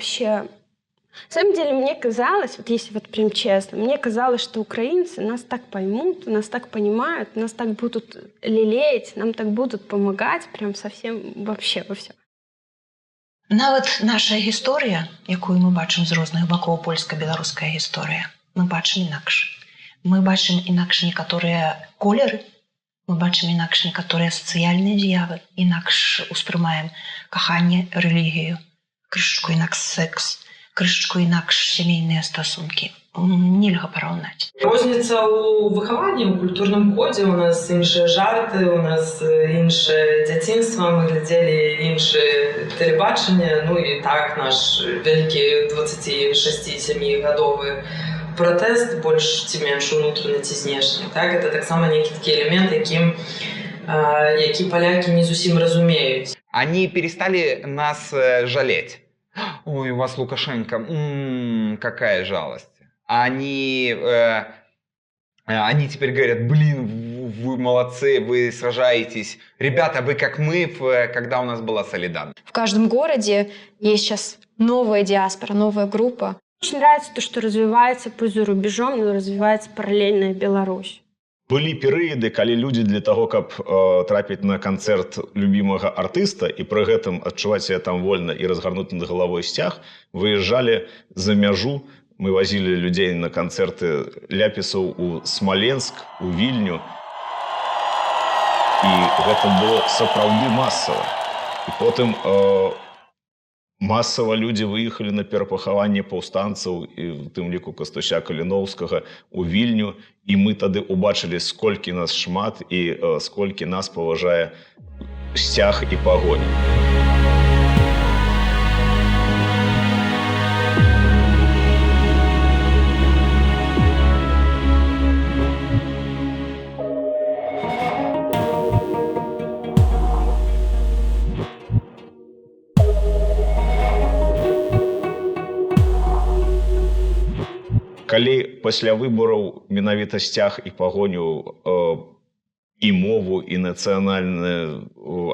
F: самом деле, мне казалось, вот если вот прям честно, мне казалось, что украинцы нас так поймут, нас так понимают, нас так будут лелеять, нам так будут помогать прям совсем вообще во всем.
Q: Нават наша гісторыя, якую мы бачым з розных бакоў, польска-беларуская гісторыя, мы бачым інакш. Мы бачым інакш некаторыя колеры, мы бачым інакш некаторыя сацыяльныя з'явы, інакш успрымаем каханне, рэлігію, крышачку інакш секс, крышачку інакш сямейныя стасункі. Нельга параўнаць.
N: Розніца ў выхаванні, у культурным кодзе. У нас іншыя жарты, у нас іншае дзяцінства, мы глядзелі іншае тэлебачанне. Ну і так наш вялікі 26-7гадовы пратэст больш ці менш унутраны ці знешні. Так, гэта таксама нейкі такі элемент, які палякі не зусім разумеюць.
A: Они перестали нас жалеть. Ой, у вас Лукашенко, какая жалость. Они теперь говорят, блин, вы молодцы, вы сражаетесь. Ребята, вы как мы, когда у нас была Солидар.
C: В каждом городе есть сейчас новая диаспора, новая группа.
F: Очень нравится то, что развивается пусть за рубежом, но развивается параллельная Беларусь.
D: Былі перыяды, калі людзі для таго, каб трапіць на канцэрт любімага артыста і пры гэтым адчуваць сябе там вольна і разгарнуць над галавой сцяг, выязджалі за мяжу. Мы возілі людзей на канцэрты ляпісаў у Смоленск, у Вільню. І гэта было сапраўды масава. І потым масава людзі выехалі на перапахаванне паўстанцаў, і в тым ліку Кастуся Каліноўскага, у Вільню. І мы тады убачылі, сколькі нас шмат і сколькі нас паважае сцяг і пагоня. Калі пасля выбораў менавіта сцяг і пагоню і мову, і нацыянальнае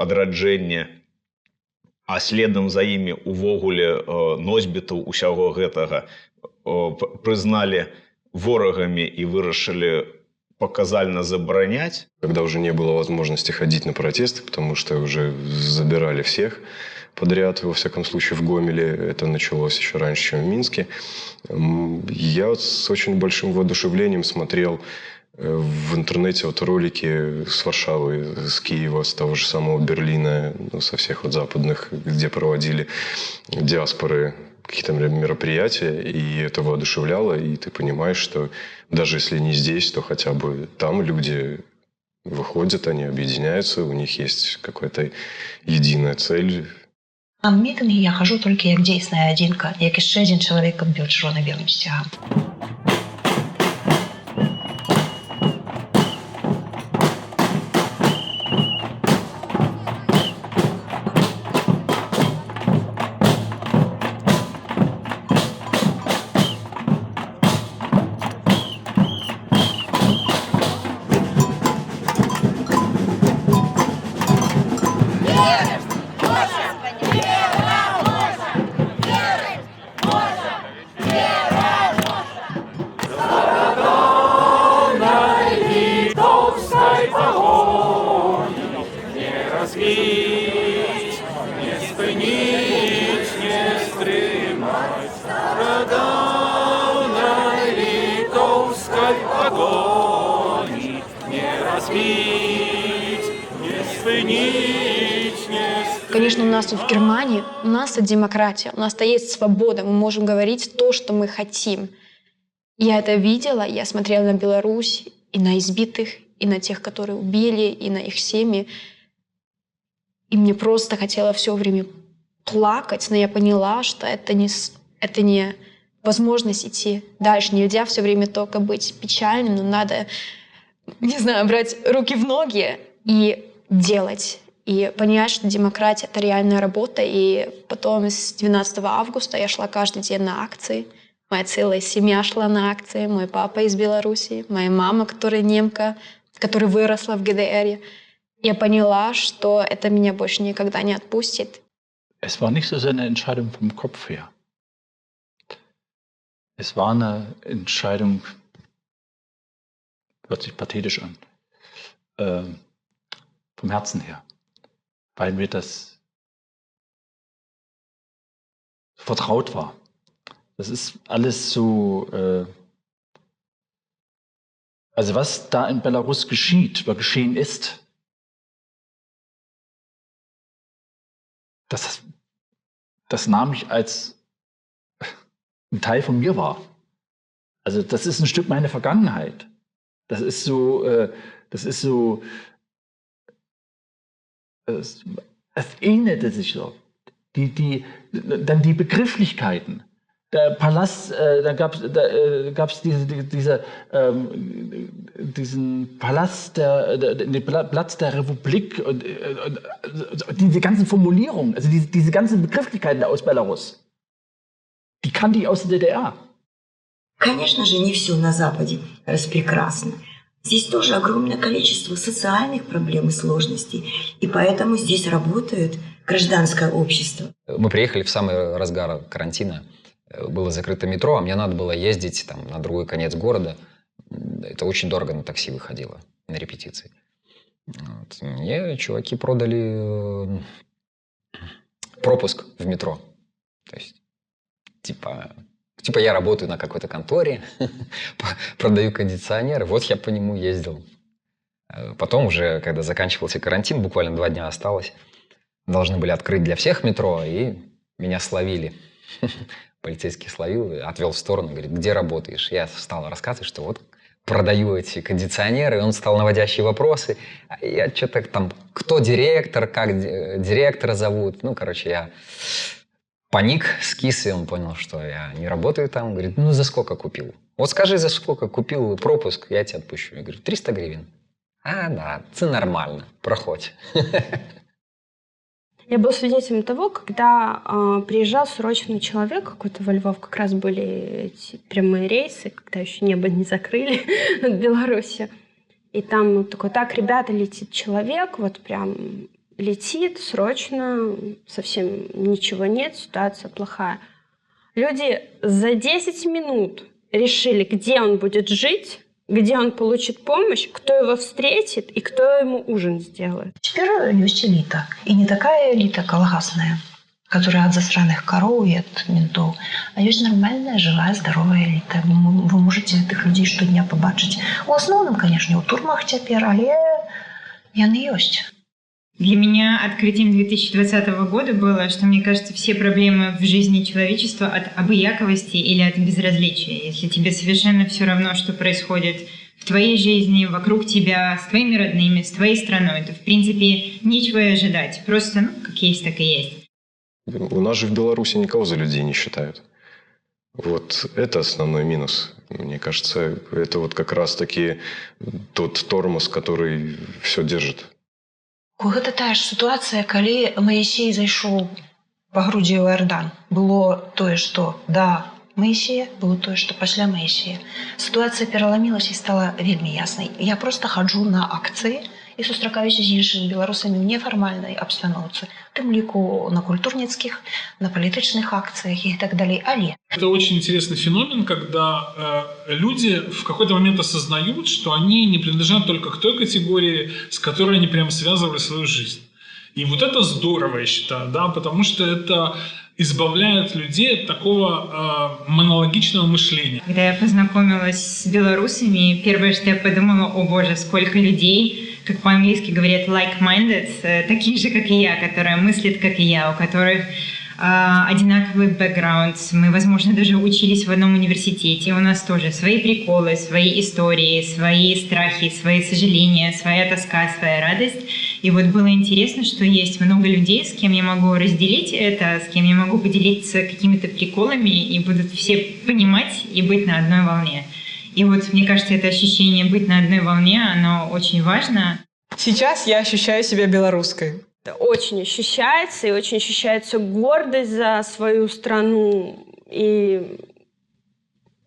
D: адраджэнне, а следам за імі увогуле носьбітаў усяго гэтага прызналі ворагамі і вырашылі показально забараняць.
L: Когда уже не было возможности ходить на протесты, потому что уже забирали всех подряд, во всяком случае в Гомеле, это началось еще раньше, чем в Минске, я вот с очень большим воодушевлением смотрел в интернете вот ролики с Варшавы, с Киева, с того же самого Берлина, ну, со всех вот западных, где проводили диаспоры какие-то мероприятия, и это воодушевляло, и ты понимаешь, что даже если не здесь, то хотя бы там люди выходят, они объединяются, у них есть какая-то единая цель.
Q: А в мітинги я хожу тільки як дійсна одинка, як іще один чоловік б'є червоно-білим стягом.
C: Конечно, у нас тут в Германии, у нас тут демократия, у нас-то есть свобода, мы можем говорить то, что мы хотим. Я это видела, я смотрела на Беларусь, и на избитых, и на тех, которые убили, и на их семьи. И мне просто хотелось все время плакать, но я поняла, что это не возможность идти дальше. Нельзя все время только быть печальным, но надо, не знаю, брать руки в ноги и делать. И понять, что демократия — это реальная работа. И потом с 12 августа я шла каждый день на акции. Моя целая семья шла на акции. Мой папа из Беларуси, моя мама, которая немка, которая выросла в ГДР, я поняла, что это меня больше никогда не отпустит.
G: Es war nicht so sehr eine Entscheidung vom Kopf her. Es war eine Entscheidung, hört sich pathetisch an, vom Herzen her, weil mir das vertraut war. Das ist alles so, also was da in Belarus geschieht, oder geschehen ist, das nahm ich als ein Teil von mir wahr. Also das ist ein Stück meiner Vergangenheit. Das ist so, es ähnelte sich so. Dann die Begrifflichkeiten. Der Palast, da gab's diesen Palast, den Platz der Republik und diese ganzen Formulierungen, also diese ganzen Begrifflichkeiten aus Belarus, die kannte ich aus der DDR.
V: Конечно же, не все на Западе распрекрасно. Здесь тоже огромное количество социальных проблем и сложностей, и поэтому здесь работает гражданское общество.
H: Мы приехали в самый разгар карантина. Было закрыто метро, а мне надо было ездить там, на другой конец города. Это очень дорого на такси выходило, на репетиции. Вот. Мне чуваки продали пропуск в метро. То есть, типа я работаю на какой-то конторе, продаю кондиционеры, вот я по нему ездил. Потом уже, когда заканчивался карантин, буквально 2 дня осталось, должны были открыть для всех метро, и меня словили. Полицейский словил, отвел в сторону, говорит, где работаешь? Я стал рассказывать, что вот продаю эти кондиционеры, и он стал наводящие вопросы. Я что-то там, кто директор, как директора зовут. Ну, короче, я паник, скис, и он понял, что я не работаю там. Говорит, ну, за сколько купил? Вот скажи, за сколько купил пропуск, я тебя отпущу. Я говорю, 300 гривен. А, да, это нормально, проходь.
F: Я был свидетелем того, когда приезжал срочно человек какой-то во Львов, как раз были эти прямые рейсы, когда еще небо не закрыли над Беларусью. И там такой, так, ребята, летит человек, вот прям летит срочно, совсем ничего нет, ситуация плохая. Люди за 10 минут решили, где он будет жить, где он получит помощь, кто его встретит и кто ему ужин сделает.
Q: Теперь есть элита. И не такая элита колгасная, которая от засраных коров и от ментов, а есть нормальная, живая, здоровая элита. Вы можете этих людей штодня побачить. У основном, конечно, у турмах теперь, але яны есть.
U: Для меня открытием 2020 года было, что, мне кажется, все проблемы в жизни человечества от обыяковости или от безразличия. Если тебе совершенно все равно, что происходит в твоей жизни, вокруг тебя, с твоими родными, с твоей страной, то, в принципе, нечего и ожидать. Просто, ну, как есть, так и есть.
L: У нас же в Беларуси никого за людей не считают. Вот это основной минус. Мне кажется, это вот как раз-таки тот тормоз, который все держит.
Q: Гэта тая ж сітуацыя, калі Маісей зайшоў па грудзі ў Іордан. Было тое, што да Маісея, было тое, што пасля Маісея. Сітуацыя пераламілася і стала вельмі яснай. Я проста хаджу на акцыі і сустракаюся з іншымі беларусамі ў нефармальнай абстаноўцы, тым ліку на культурніцкіх, на палітычных акцыях і так далей. Але
M: это очень интересный феномен, когда люди в какой-то момент осознают, что они не принадлежат только к той категории, с которой они прямо связывали свою жизнь. И вот это здорово, я считаю, да, потому что это избавляет людей от такого монологичного мышления.
U: Когда я познакомилась с белорусами, первое, что я подумала, о боже, сколько людей, как по-английски говорят, like-minded, такие же, как и я, которые мыслят, как и я, у которых одинаковый бэкграунд. Мы, возможно, даже учились в одном университете. У нас тоже свои приколы, свои истории, свои страхи, свои сожаления, своя тоска, своя радость. И вот было интересно, что есть много людей, с кем я могу разделить это, с кем я могу поделиться какими-то приколами, и будут все понимать и быть на одной волне. И вот, мне кажется, это ощущение быть на одной волне, оно очень важно.
J: Сейчас я ощущаю себя белорусской.
F: Это очень ощущается, и очень ощущается гордость за свою страну. И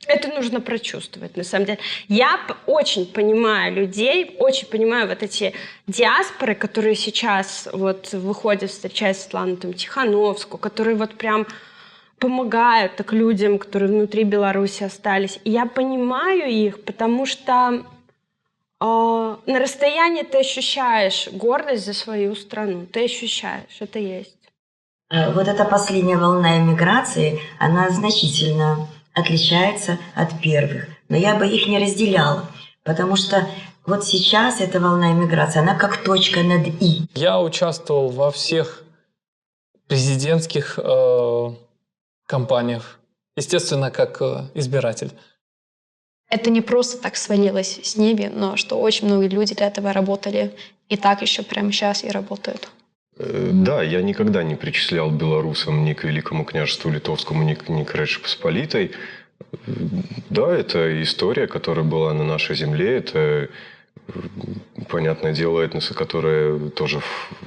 F: Это нужно прочувствовать, на самом деле. Я очень понимаю людей, очень понимаю вот эти диаспоры, которые сейчас вот выходят, встречаясь с Светланой там, Тихановскую, которые вот прям помогают так людям, которые внутри Беларуси остались. И я понимаю их, потому что на расстоянии ты ощущаешь гордость за свою страну. Ты ощущаешь, это есть.
V: Вот эта последняя волна эмиграции, она значительно отличается от первых. Но я бы их не разделяла, потому что вот сейчас эта волна эмиграции, она как точка над «и».
O: Я участвовал во всех президентских кампаниях, естественно, как избиратель.
C: Это не просто так свалилось с неба, но что очень многие люди для этого работали и так еще прямо сейчас и работают.
L: Да, я никогда не причислял белорусам ни к Великому княжеству Литовскому, ни к Речи Посполитой. Да, это история, которая была на нашей земле. Это, понятное дело, этносы, которые тоже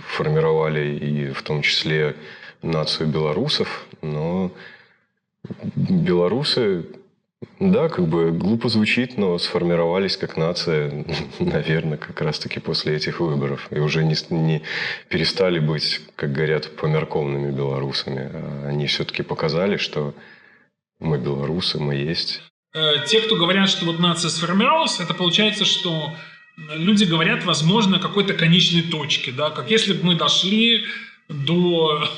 L: формировали и в том числе нацию белорусов. Но белорусы, да, как бы глупо звучит, но сформировались как нация, наверное, как раз-таки после этих выборов. И уже не перестали быть, как говорят, померковными белорусами. Они все-таки показали, что мы белорусы, мы есть.
M: Те, кто говорят, что вот нация сформировалась, это получается, что люди говорят, возможно, о какой-то конечной точке. Да? Как если бы мы дошли до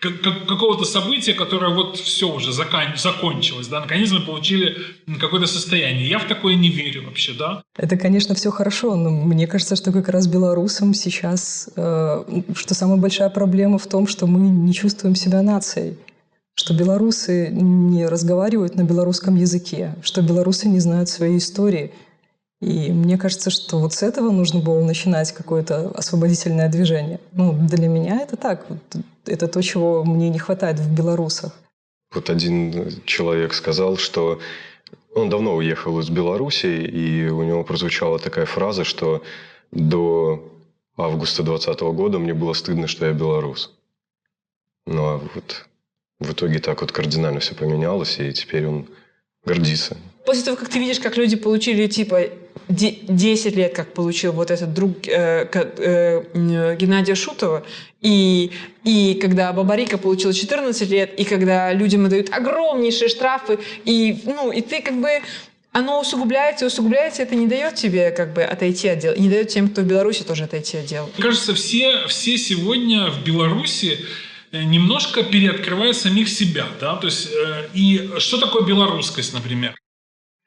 M: какого-то события, которое вот все уже закончилось, да, наконец мы получили какое-то состояние. Я в такое не верю вообще, да.
I: Это, конечно, все хорошо, но мне кажется, что как раз белорусам сейчас, что самая большая проблема в том, что мы не чувствуем себя нацией, что белорусы не разговаривают на белорусском языке, что белорусы не знают своей истории. И мне кажется, что вот с этого нужно было начинать какое-то освободительное движение. Ну, для меня это так. Это то, чего мне не хватает в белорусах.
L: Вот один человек сказал, что он давно уехал из Беларуси, и у него прозвучала такая фраза, что до августа 2020 года мне было стыдно, что я белорус. Ну а вот в итоге так вот кардинально все поменялось, и теперь он гордится.
J: После того, как ты видишь, как люди получили, типа, 10 лет, как получил вот этот друг Геннадия Шутова, и когда Бабарика получила 14 лет, и когда людям дают огромнейшие штрафы, и ты как бы... Оно усугубляется, это не дает тебе как бы отойти от дела, не дает тем, кто в Беларуси, тоже отойти от дела.
M: Мне кажется, все сегодня в Беларуси немножко переоткрывают самих себя, да, то есть, и что такое беларускасць, например?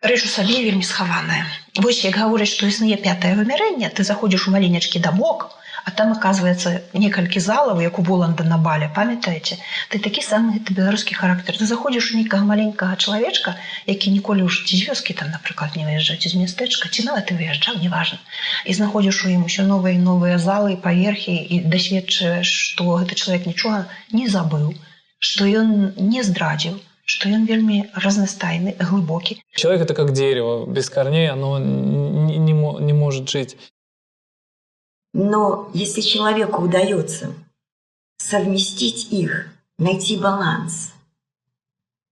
Q: Рэч у сабе вельмі схаваная. Вось як гавораць, што існуе пятае вымярэнне, ты заходзіш у маленечкі дамок, а там оказывается некалькі залаў, як у Воланда на бале, памятаеце? Ты такі самы гэта беларускі характар. Ты заходзіш у нейкага маленькага чалавечка, які ніколі ўжо ці з вёскі там, напрыклад, не выязджаў, ці з мястэчка, ці нават і выязджаў, неважна. І знаходзіш у ім усё новыя і новыя залы, паверхі, і дасведчаеш, што гэты чалавек нічога не забыў, што ён не здрадзіў, что он вельми разностайный, глубокий.
O: Человек — это как дерево. Без корней оно не может жить.
V: Но если человеку удается совместить их, найти баланс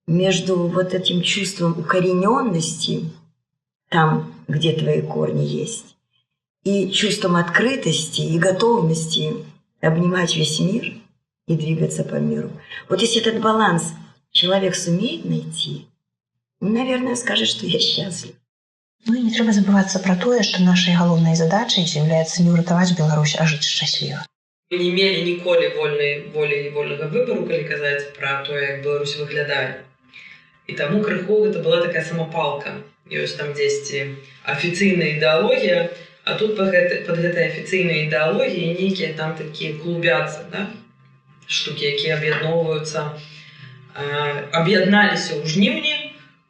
V: между вот этим чувством укорененности, там, где твои корни есть, и чувством открытости и готовности обнимать весь мир и двигаться по миру. Вот если этот баланс человек сумеет найти, он, наверное, скажет, что я счастлив.
Q: Ну і не трэба забывацца пра тое, што нашай галоўнай задачай з'яўляецца не ўратаваць Беларусь, а жыць шчасліва.
N: Мы не мелі ніколі вольнай волі і вольнага выбару, калі казаць пра тое, як Беларусь выглядае. І таму крыху гэта была такая самапалка. Ёсць там дзесьці афіцыйная ідэалогія, а тут пад гэтай афіцыйнай ідэалогіяй нейкія там такія клубяцца, да? Штукі, якія аб'ядноўваюцца, аб'ядналіся ў жніўні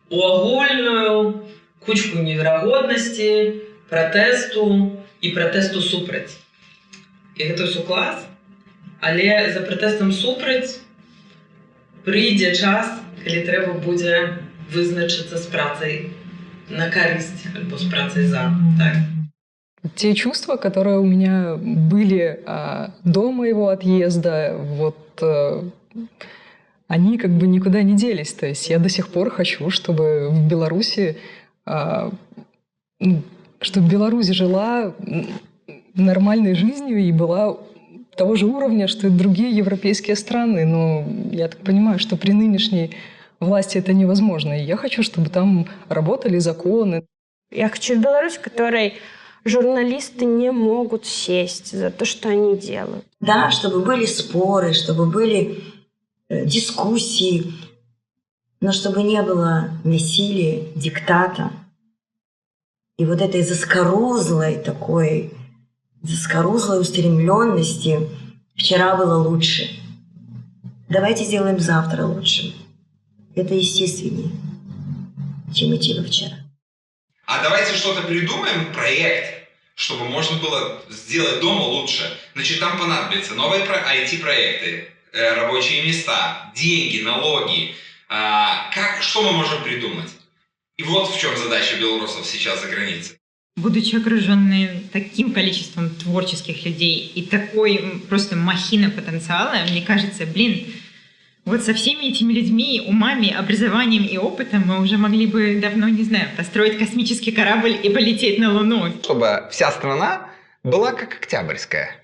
N: у агульную кучку неверагоднасці, пратэсту і пратэсту супраць. І гэта ўсё клас, але за пратэстам супраць прыйдзе час, калі трэба будзе вызначыцца з працай на карысць альбо з працай за. Так?
I: Те чувства, которые у меня были до моего отъезда, вот они как бы никуда не делись. То есть я до сих пор хочу, чтобы в Беларуси, чтобы Беларусь жила нормальной жизнью и была того же уровня, что и другие европейские страны. Но я так понимаю, что при нынешней власти это невозможно. И я хочу, чтобы там работали законы.
F: Я хочу в Беларусь, в которой журналисты не могут сесть за то, что они делают.
V: Да, чтобы были споры, чтобы были дискуссии, но чтобы не было насилия, диктата и вот этой заскорузлой устремленности «вчера было лучше». Давайте сделаем завтра лучше. Это естественнее, чем идти во вчера.
A: А давайте что-то придумаем, проект, чтобы можно было сделать дома лучше. Значит, там понадобятся новые IT-проекты, рабочие места, деньги, налоги. Что мы можем придумать? И вот в чем задача белорусов сейчас за границей.
U: Будучи окруженной таким количеством творческих людей и такой просто махина потенциала, мне кажется, вот со всеми этими людьми, умами, образованием и опытом мы уже могли бы давно, не знаю, построить космический корабль и полететь на Луну.
A: Чтобы вся страна была как Октябрьская.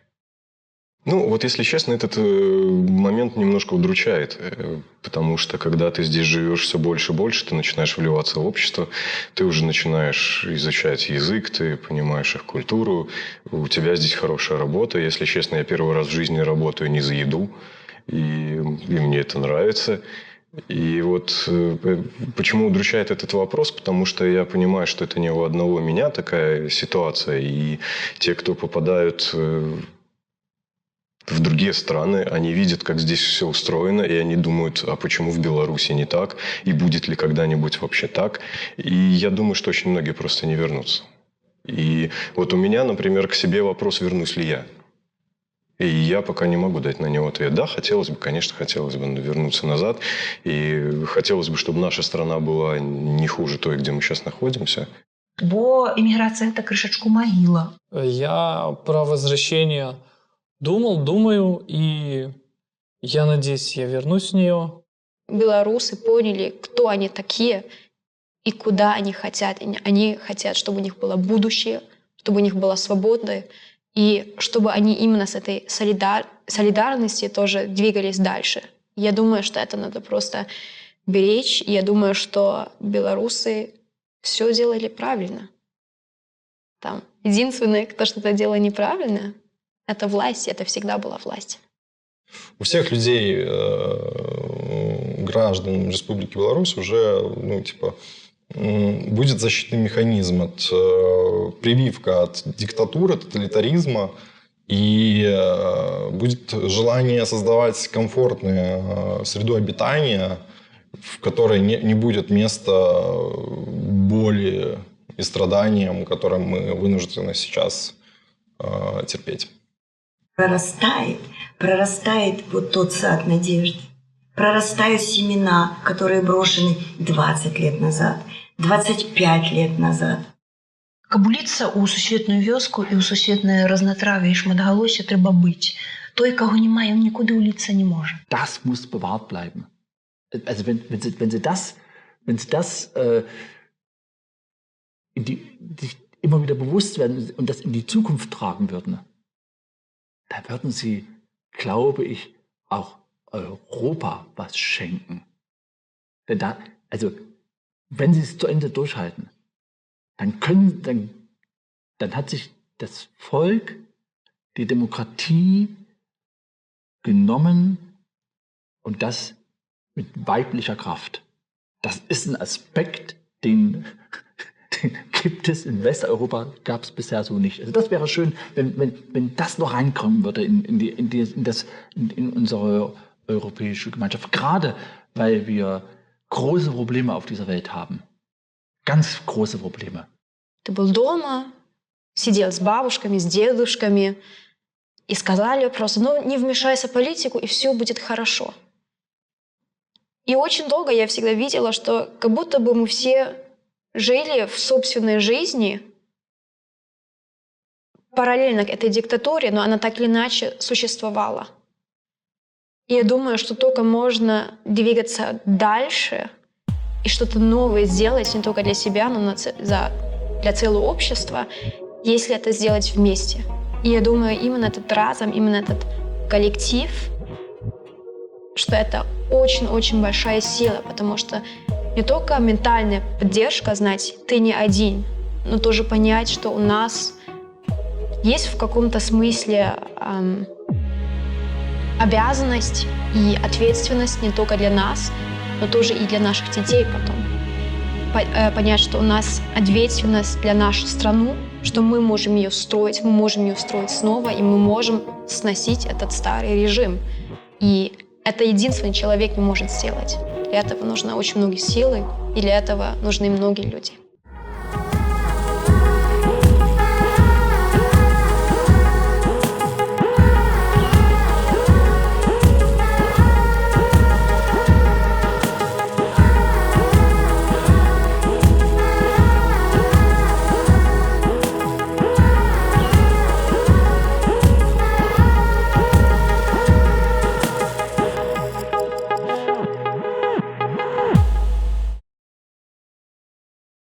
L: Ну, вот если честно, этот момент немножко удручает, потому что когда ты здесь живешь все больше и больше, ты начинаешь вливаться в общество, ты уже начинаешь изучать язык, ты понимаешь их культуру, у тебя здесь хорошая работа. Если честно, я первый раз в жизни работаю не за еду, и мне это нравится. И вот почему удручает этот вопрос, потому что я понимаю, что это не у одного меня такая ситуация, и те, кто попадают в другие страны, они видят, как здесь все устроено, и они думают, а почему в Беларуси не так, и будет ли когда-нибудь вообще так. И я думаю, что очень многие просто не вернутся. И вот у меня, например, к себе вопрос, вернусь ли я. И я пока не могу дать на него ответ. Да, хотелось бы, конечно, вернуться назад. И хотелось бы, чтобы наша страна была не хуже той, где мы сейчас находимся.
Q: Бо иммиграция – это крышечку могила.
O: Я про возвращение думаю, и я надеюсь, я вернусь в нее.
C: Белорусы поняли, кто они такие и куда они хотят. Они хотят, чтобы у них было будущее, чтобы у них была свобода, и чтобы они именно с этой солидарности тоже двигались дальше. Я думаю, что это надо просто беречь. Я думаю, что белорусы все делали правильно. Там единственное, кто что-то делал неправильно, это власть, это всегда была власть.
E: У всех людей, граждан Республики Беларусь, уже будет защитный механизм, прививка от диктатуры, тоталитаризма, и будет желание создавать комфортную среду обитания, в которой не будет места боли и страданиям, которые мы вынуждены сейчас терпеть.
V: Прорастает вот тот сад надежды. Прорастают семена, которые брошены 20 лет назад, 25 лет назад.
Q: Кабуліцца ў сусветную вёску і ў суседнае разнатраве і шматгалоссе трэба быць. Той, каго не мае, нікуды ўліцца не можа.
G: Das muss bewahrt bleiben. Also wenn Sie das immer wieder bewusst werden und das in die Zukunft tragen würden, da würden Sie, glaube ich, auch Europa was schenken. Denn wenn Sie es zu Ende durchhalten, dann hat sich das Volk die Demokratie genommen und das mit weiblicher Kraft. Das ist ein Aspekt, den gibt es in Westeuropa, gab es bisher so nicht. Also das wäre schön, wenn das noch reinkommen würde in unsere europäische Gemeinschaft. Gerade weil wir große Probleme auf dieser Welt haben. Ganz große Probleme.
C: Ты был дома, сидел с бабушками, с дедушками, и сказали просто, не вмешайся в политику, и все будет хорошо. И очень долго я всегда видела, что как будто бы мы все жили в собственной жизни, параллельно к этой диктатуре, но она так или иначе существовала. И я думаю, что только можно двигаться дальше и что-то новое сделать не только для себя, но для целого общества, если это сделать вместе. И я думаю, именно этот разум, именно этот коллектив, что это очень-очень большая сила, потому что не только ментальная поддержка, знать, ты не один, но тоже понять, что у нас есть в каком-то смысле обязанность и ответственность не только для нас, но тоже и для наших детей потом. Понять, что у нас ответственность для нашу страну, что мы можем ее строить, мы можем ее строить снова, и мы можем сносить этот старый режим. И это единственный человек не может сделать. Для этого нужно очень много силы, и для этого нужны многие люди.